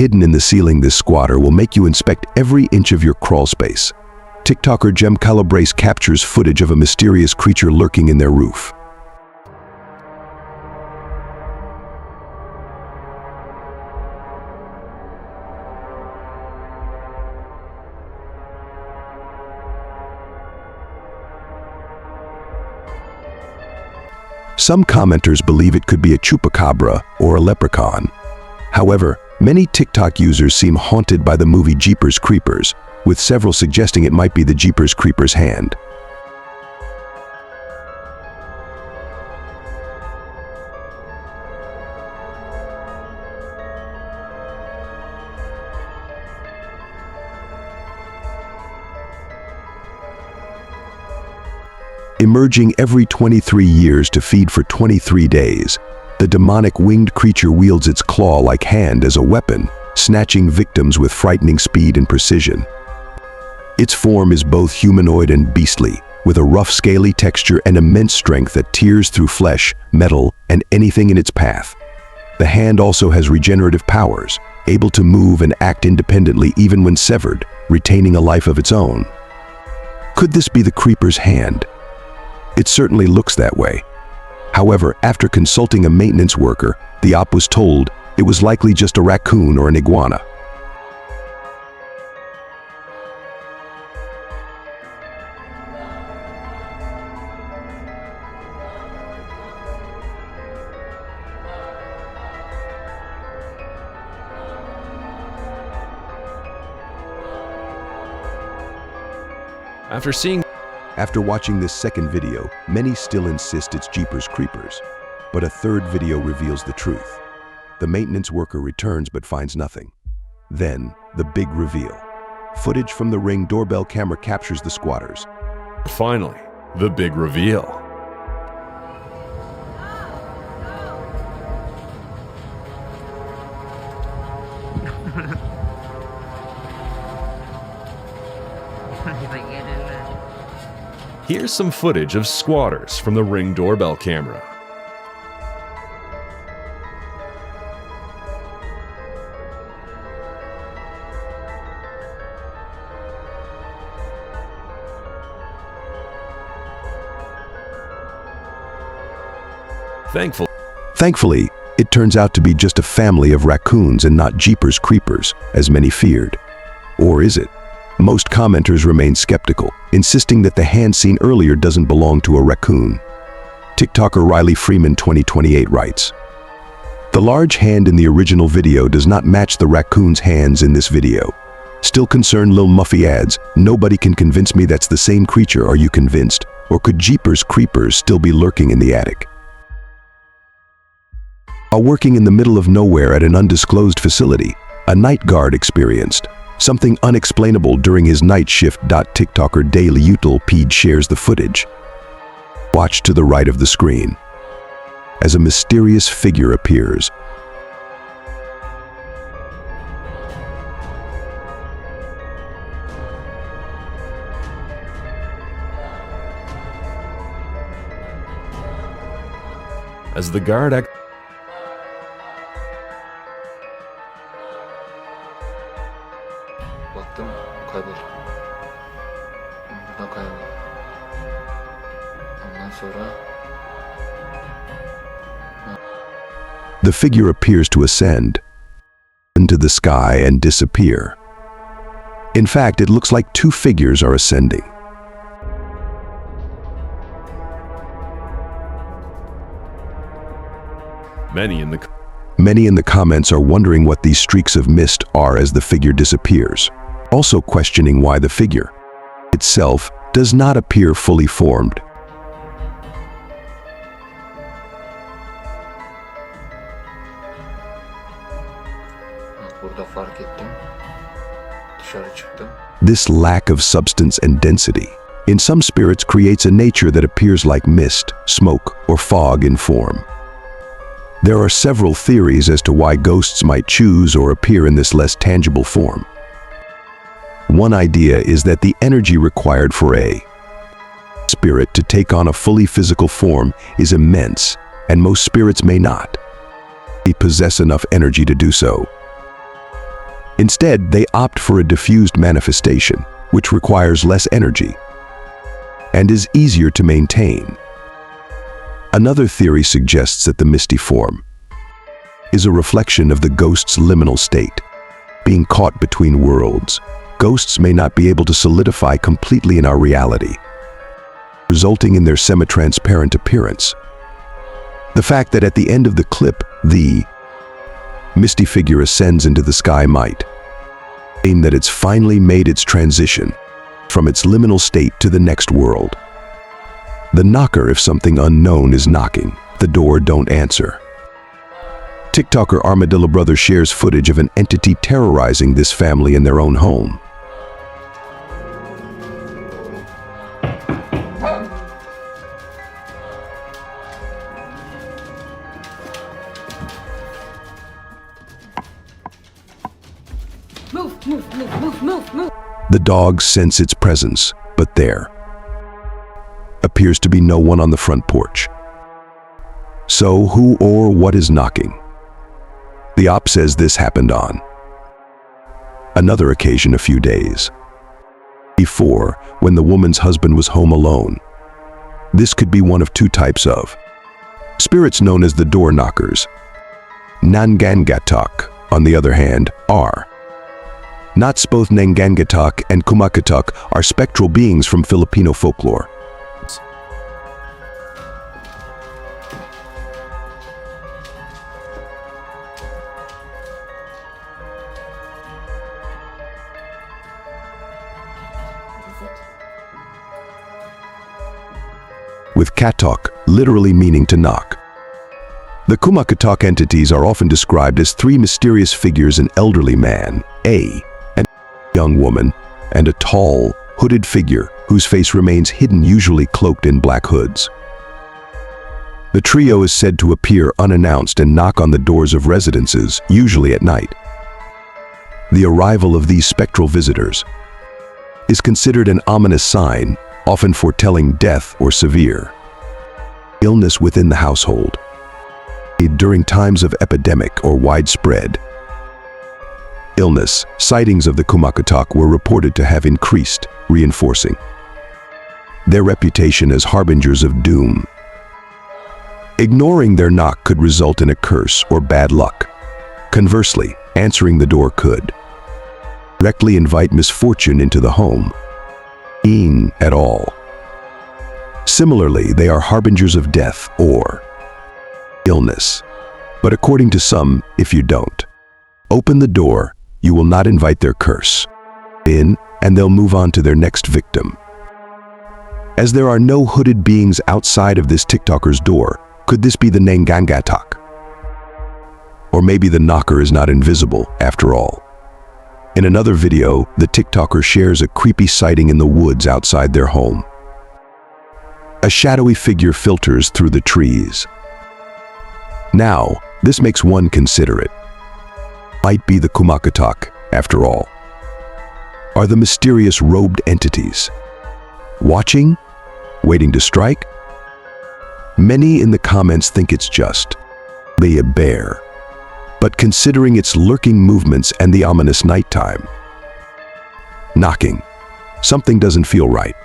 Hidden in the ceiling, this squatter will make you inspect every inch of your crawl space. TikToker Gem Calabrese captures footage of a mysterious creature lurking in their roof. Some commenters believe it could be a chupacabra or a leprechaun. However, many TikTok users seem haunted by the movie Jeepers Creepers, with several suggesting it might be the Jeepers Creepers hand. Emerging every 23 years to feed for 23 days, the demonic winged creature wields its claw-like hand as a weapon, snatching victims with frightening speed and precision. Its form is both humanoid and beastly, with a rough, scaly texture and immense strength that tears through flesh, metal, and anything in its path. The hand also has regenerative powers, able to move and act independently even when severed, retaining a life of its own. Could this be the creeper's hand? It certainly looks that way. However, after consulting a maintenance worker, the op was told it was likely just a raccoon or an iguana. After watching this second video, many still insist it's Jeepers Creepers, but a third video reveals the truth. The maintenance worker returns but finds nothing. Then, the big reveal. Footage from the Ring doorbell camera captures the squatters. Finally, the big reveal. Here's some footage of squatters from the Ring doorbell camera. Thankfully, it turns out to be just a family of raccoons and not Jeepers Creepers, as many feared. Or is it? Most commenters remain skeptical, insisting that the hand seen earlier doesn't belong to a raccoon. TikToker Riley Freeman 2028 writes, "The large hand in the original video does not match the raccoon's hands in this video. Still concerned, Lil Muffy adds, nobody can convince me that's the same creature. Are you convinced? Or could Jeepers Creepers still be lurking in the attic?" While working in the middle of nowhere at an undisclosed facility, a night guard experienced something unexplainable during his night shift. TikToker Daily Util Pede shares the footage. Watch to the right of the screen as a mysterious figure appears. As the guard baktım kayboldu. Burada kayboldu. Ondan sonra The figure appears to ascend into the sky and disappear. In fact, it looks like two figures are ascending. Many in the comments are wondering what these streaks of mist are as the figure disappears, also questioning why the figure itself does not appear fully formed. burada fark ettim. Dışarı çıktım. This lack of substance and density in some spirits creates a nature that appears like mist, smoke, or fog in form. There are several theories as to why ghosts might choose or appear in this less tangible form. One idea is that the energy required for a spirit to take on a fully physical form is immense, and most spirits may not possess enough energy to do so. Instead, they opt for a diffused manifestation, which requires less energy and is easier to maintain. Another theory suggests that the misty form is a reflection of the ghost's liminal state. Being caught between worlds, ghosts may not be able to solidify completely in our reality, resulting in their semi-transparent appearance. The fact that at the end of the clip, the misty figure ascends into the sky might mean that it's finally made its transition from its liminal state to the next world. The knocker, if something unknown is knocking, the door don't answer. TikToker Armadillo Brother shares footage of an entity terrorizing this family in their own home. Move. The dogs sense its presence, but there appears to be no one on the front porch. So who or what is knocking? The op says this happened on another occasion a few days before, when the woman's husband was home alone. This could be one of two types of spirits known as the door knockers. Nangangatak, on the other hand, are not. Both Nangangatak and Kumakatak are spectral beings from Filipino folklore. With katok literally meaning to knock. The Kumakatak entities are often described as three mysterious figures: an elderly man, a young woman, and a tall, hooded figure whose face remains hidden, usually cloaked in black hoods. The trio is said to appear unannounced and knock on the doors of residences, usually at night. The arrival of these spectral visitors is considered an ominous sign, often foretelling death or severe illness within the household. During times of epidemic or widespread illness, sightings of the Kumakatak were reported to have increased, reinforcing their reputation as harbingers of doom. Ignoring their knock could result in a curse or bad luck. Conversely, answering the door could directly invite misfortune into the home. At all. Similarly, they are harbingers of death or illness. But according to some, if you don't open the door, you will not invite their curse in, and they'll move on to their next victim. As there are no hooded beings outside of this TikToker's door, could this be the Nangangatak? Or maybe the knocker is not invisible after all. In another video, the TikToker shares a creepy sighting in the woods outside their home. A shadowy figure filters through the trees. Now, this makes one consider it might be the Kumakatak, after all. Are the mysterious robed entities watching, waiting to strike? Many in the comments think it's just a bear, but considering its lurking movements and the ominous nighttime knocking, something doesn't feel right.